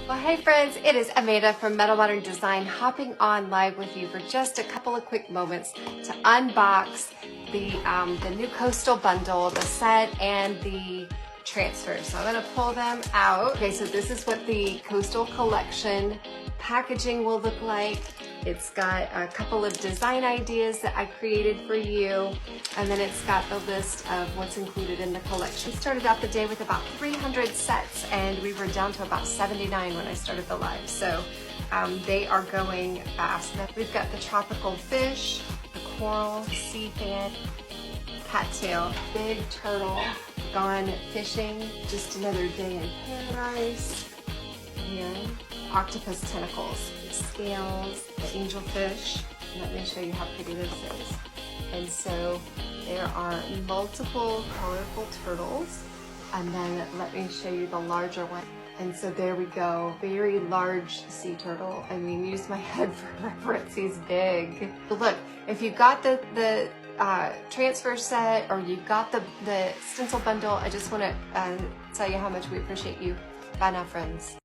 Well, hey friends, it is Amanda from Metal Modern Design hopping on live with you for just a couple of quick moments to unbox the new Coastal bundle, the set, and the transfers. So I'm going to pull them out. Okay, so this is what the Coastal collection packaging will look like. It's got a couple of design ideas that I created for you, and then it's got the list of what's included in the collection. We started out the day with about 300 sets, and we were down to about 79 when I started the live, so they are going fast. We've got the tropical fish, the coral, sea fan, cattail, big turtle, gone fishing, just another day in paradise, and octopus tentacles, scales, the angelfish. Let me show you how pretty this is. And so there are multiple colorful turtles, and then let me show you the larger one. And so there we go, very large sea turtle. I mean, use my head for reference, he's big. But look, if you got the transfer set, or you got the stencil bundle, I just want to tell you how much we appreciate you. Bye now, friends.